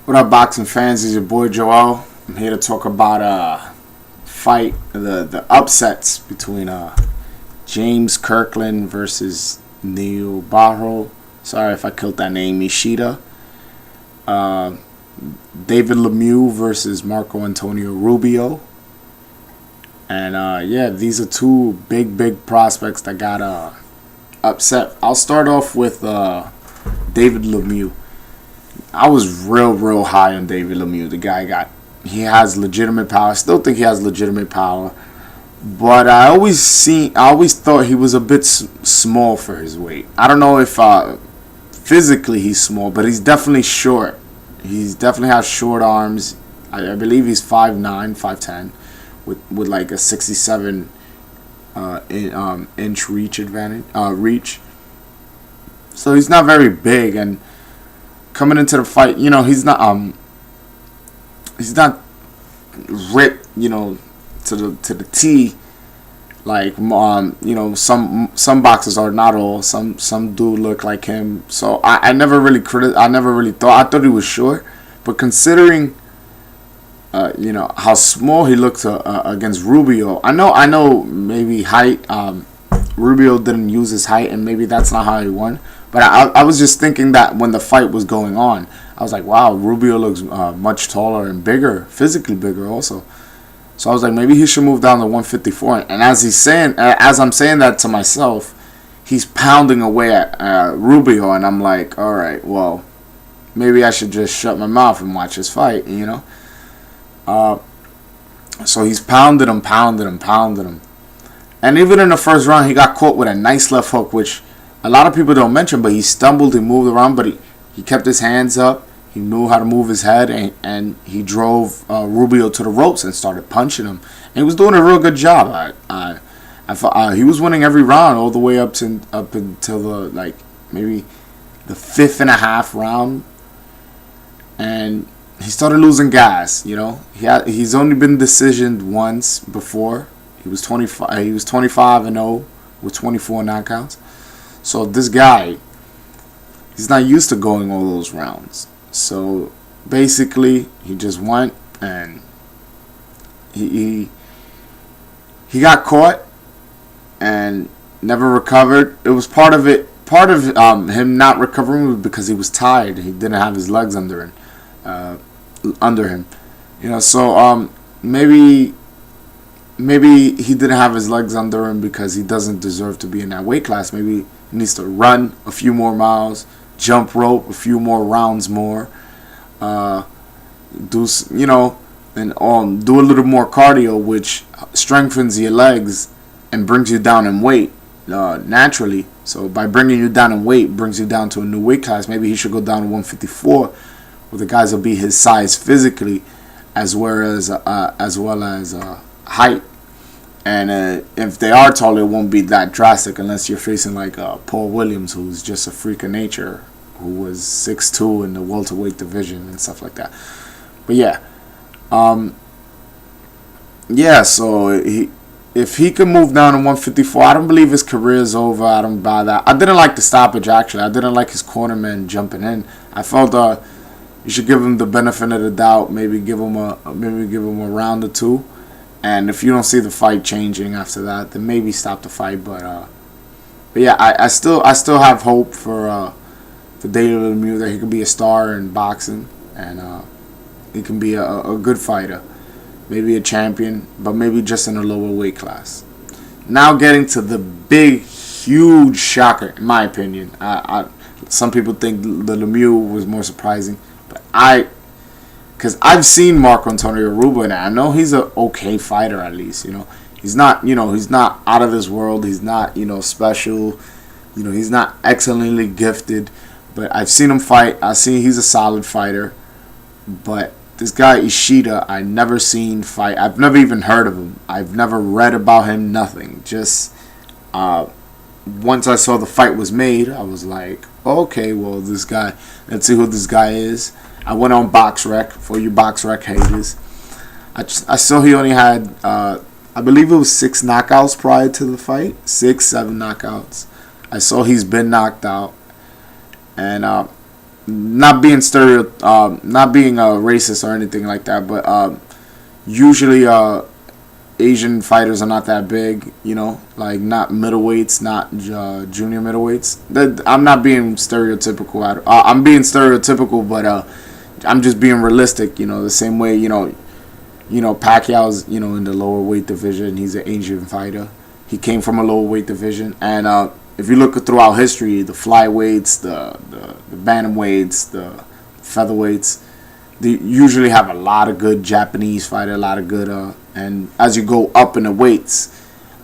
What up, boxing fans? Is your boy Joel. I'm here to talk about fight the upsets between James Kirkland versus Neil Barro. Sorry if I killed that name. Ishida. Uh, David Lemieux versus Marco Antonio Rubio. And yeah, these are two big prospects that got upset. I'll start off with David Lemieux. I was real high on David Lemieux. He has legitimate power. I still think he has legitimate power, but I always thought he was a bit small for his weight. I don't know if physically he's small, but he's definitely short. He's definitely has short arms. I believe he's 5'9", 5'10", with like a 67 inch reach advantage. So he's not very big, and coming into the fight, he's not ripped, to the T. Like some boxers are, not all. Some do look like him. So I never really thought. I thought he was short, but considering how small he looked against Rubio. I know maybe height. Rubio didn't use his height, and maybe that's not how he won. But I was just thinking that when the fight was going on, I was like, wow, Rubio looks much taller and bigger, physically bigger also. So I was like, maybe he should move down to 154. And as I'm saying that to myself, he's pounding away at Rubio, and I'm like, all right, well, maybe I should just shut my mouth and watch his fight. So he's pounded him. And even in the first round, he got caught with a nice left hook, which a lot of people don't mention, but he stumbled, he moved around, but he kept his hands up. He knew how to move his head, and he drove Rubio to the ropes and started punching him. And he was doing a real good job. I thought he was winning every round all the way up until maybe the fifth and a half round, and he started losing gas. He's only been decisioned once before. He was 25. He was 25-0 with 24 knockouts. So this guy, he's not used to going all those rounds. So basically, he just went and he got caught and never recovered. It was part of it. Part of him not recovering was because he was tired. He didn't have his legs under him. So maybe he didn't have his legs under him because he doesn't deserve to be in that weight class. Maybe he needs to run a few more miles, jump rope a few more rounds more, do a little more cardio, which strengthens your legs and brings you down in weight naturally. So by bringing you down in weight, brings you down to a new weight class. Maybe he should go down to 154, where the guys will be his size physically, as well as height. And if they are tall, it won't be that drastic unless you're facing like Paul Williams, who's just a freak of nature, who was 6'2" in the welterweight division and stuff like that. But so if he can move down to 154, I don't believe his career is over. I don't buy that. I didn't like the stoppage, actually. I didn't like his cornerman jumping in. I felt you should give him the benefit of the doubt. Maybe give him a round or two. And if you don't see the fight changing after that, then maybe stop the fight. But yeah, I still have hope for David Lemieux that he can be a star in boxing, and he can be a good fighter, maybe a champion, but maybe just in a lower weight class. Now getting to the big, huge shocker, in my opinion. Some people think the Lemieux was more surprising, but because I've seen Marco Antonio Rubio, and I know he's an okay fighter at least. He's not out of this world. He's not special. He's not excellently gifted. But I've seen him fight. He's a solid fighter. But this guy Ishida, I never seen fight. I've never even heard of him. I've never read about him. Nothing. Just once I saw the fight was made, I was like, okay, well, this guy. Let's see who this guy is. I went on BoxRec, for you BoxRec haters. I saw he only had, I believe it was 6 knockouts prior to the fight. 6, 7 knockouts. I saw he's been knocked out. And not being not being a racist or anything like that, but usually Asian fighters are not that big, like not middleweights, not junior middleweights. I'm not being stereotypical. I'm being stereotypical, but I'm just being realistic. The same way Pacquiao's in the lower weight division. He's an Asian fighter. He came from a lower weight division, and if you look throughout history, the flyweights, the bantamweights, the featherweights, they usually have a lot of good Japanese fighter, a lot of good. And as you go up in the weights,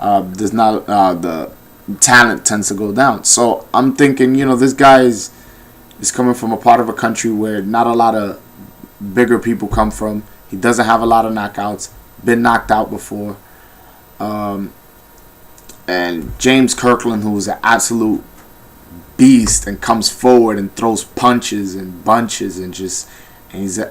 there's not the talent tends to go down. So I'm thinking, this guy is coming from a part of a country where not a lot of bigger people come from. He doesn't have a lot of knockouts. Been knocked out before. And James Kirkland, who is an absolute beast and comes forward and throws punches and bunches and he's an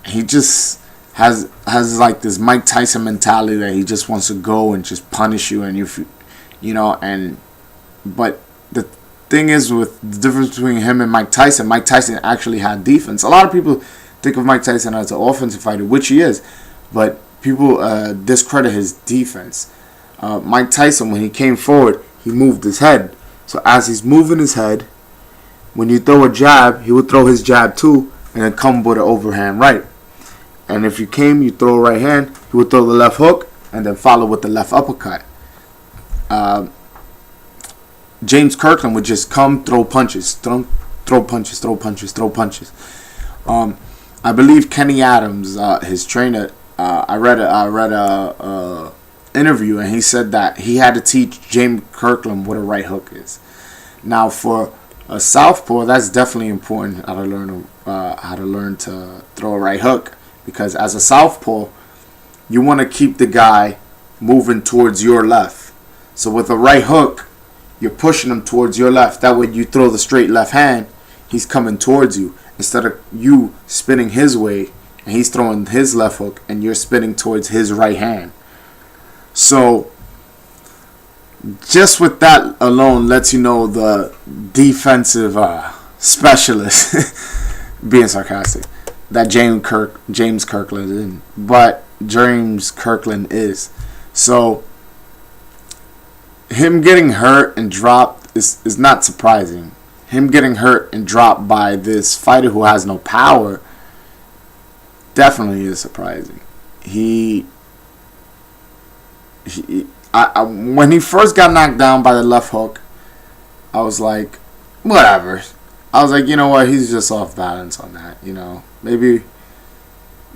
he just has like this Mike Tyson mentality that he just wants to go and just punish you, and but the thing is, with the difference between him and Mike Tyson actually had defense. A lot of people think of Mike Tyson as an offensive fighter, which he is, but people discredit his defense. Mike Tyson, when he came forward, he moved his head. So as he's moving his head, when you throw a jab, he would throw his jab too, and then come with an overhand right. And if you throw a right hand, he would throw the left hook, and then follow with the left uppercut. James Kirkland would just come, throw punches, throw punches, throw punches, throw punches. I believe Kenny Adams, his trainer, I read a interview, and he said that he had to teach James Kirkland what a right hook is. Now, for a southpaw, that's definitely important how to learn to throw a right hook, because as a southpaw, you want to keep the guy moving towards your left. So with a right hook, you're pushing him towards your left. That way, you throw the straight left hand, he's coming towards you, instead of you spinning his way and he's throwing his left hook and you're spinning towards his right hand. So just with that alone lets you know the defensive specialist, being sarcastic, that James Kirkland isn't. But James Kirkland is. So him getting hurt and dropped is not surprising. Him getting hurt and dropped by this fighter who has no power definitely is surprising. When he first got knocked down by the left hook, I was like, whatever. I was like, you know what? He's just off balance on that. Maybe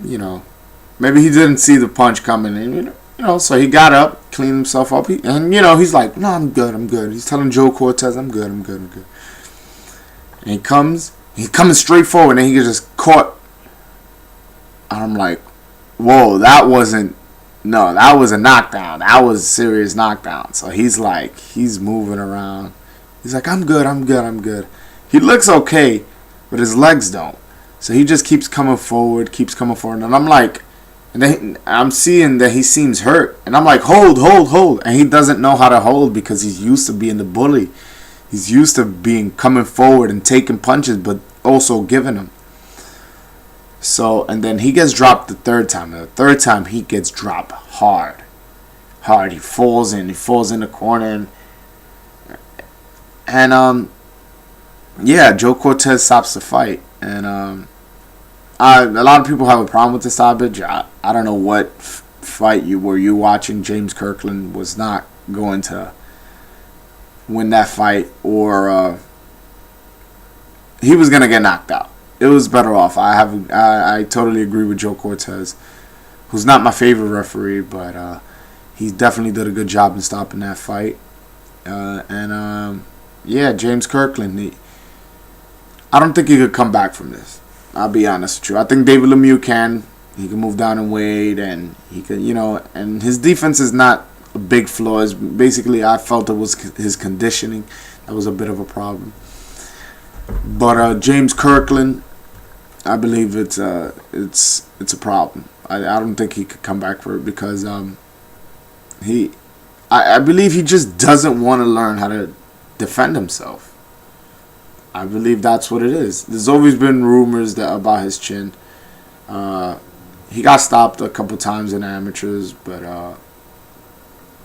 he didn't see the punch coming in. So he got up, cleaned himself up, and he's like, no, I'm good. He's telling Joe Cortez, I'm good. And he's coming straight forward, and he gets just caught. And I'm like, whoa, that was a knockdown. That was a serious knockdown. So he's moving around. He's like, I'm good. He looks okay, but his legs don't. So he just keeps coming forward. And I'm like, and then I'm seeing that he seems hurt. And I'm like, hold. And he doesn't know how to hold because he's used to being the bully. He's used to coming forward and taking punches, but also giving them. So, and then he gets dropped the third time. And the third time, he gets dropped hard. He falls in the corner. And Joe Cortez stops the fight. And a lot of people have a problem with the stoppage. I don't know what fight were you watching. James Kirkland was not going to win that fight, or he was gonna get knocked out. It was better off. I totally agree with Joe Cortez, who's not my favorite referee, but he definitely did a good job in stopping that fight. James Kirkland. I don't think he could come back from this. I'll be honest with you. I think David Lemieux can. He can move down in weight, and he could, and his defense is not a big flaw. It's basically, I felt it was his conditioning that was a bit of a problem. But James Kirkland, I believe it's a problem. I don't think he could come back for it because I believe he just doesn't want to learn how to defend himself. I believe that's what it is. There's always been rumors about his chin. He got stopped a couple times in amateurs, but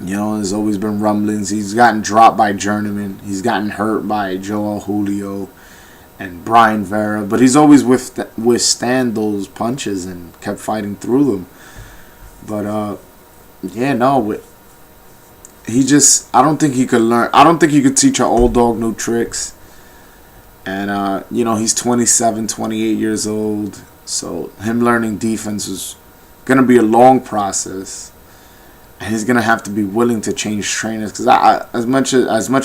there's always been rumblings. He's gotten dropped by journeymen. He's gotten hurt by Joel Julio and Brian Vera, but he's always withstand those punches and kept fighting through them. But I don't think he could learn. I don't think he could teach an old dog new tricks. And he's 27, 28 years old. So him learning defense is going to be a long process, and he's going to have to be willing to change trainers. Because as much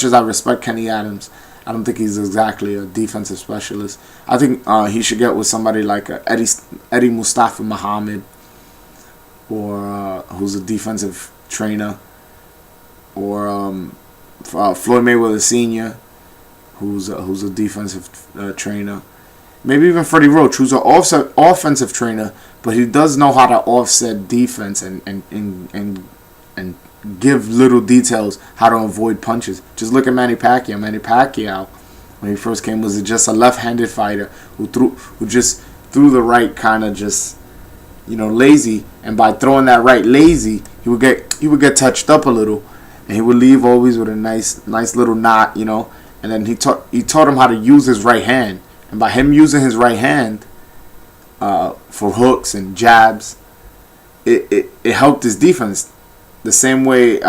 as I respect Kenny Adams, I don't think he's exactly a defensive specialist. I think he should get with somebody like Eddie Mustafa Muhammad, or who's a defensive trainer, or Floyd Mayweather Sr., who's a defensive trainer. Maybe even Freddie Roach, who's an offensive trainer, but he does know how to offset defense and give little details how to avoid punches. Just look at Manny Pacquiao. Manny Pacquiao, when he first came, was just a left-handed fighter who just threw the right kind of just lazy, and by throwing that right lazy, he would get touched up a little, and he would leave always with a nice little knot, and then he taught him how to use his right hand. And by him using his right hand for hooks and jabs, it helped his defense. The same way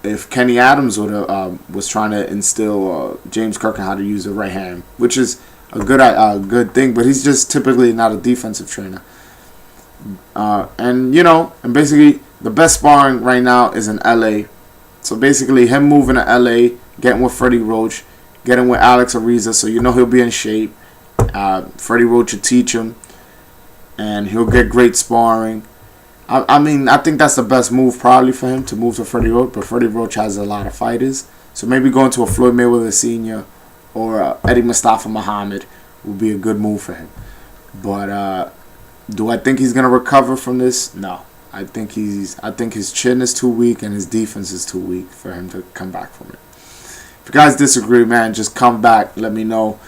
if Kenny Adams was trying to instill James Kirkland how to use the right hand, which is a good thing, but he's just typically not a defensive trainer. And basically the best sparring right now is in LA. So basically him moving to LA, getting with Freddie Roach, getting with Alex Ariza, so he'll be in shape. Freddie Roach will teach him, and he'll get great sparring. I think that's the best move probably for him, to move to Freddie Roach, but Freddie Roach has a lot of fighters. So maybe going to a Floyd Mayweather Sr. or Eddie Mustafa Muhammad would be a good move for him. But do I think he's going to recover from this? No. I think his chin is too weak and his defense is too weak for him to come back from it. If you guys disagree, man, just come back. Let me know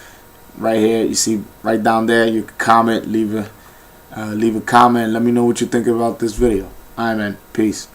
right here. You see right down there. You can comment, leave a comment. Let me know what you think about this video. All right, man. Peace.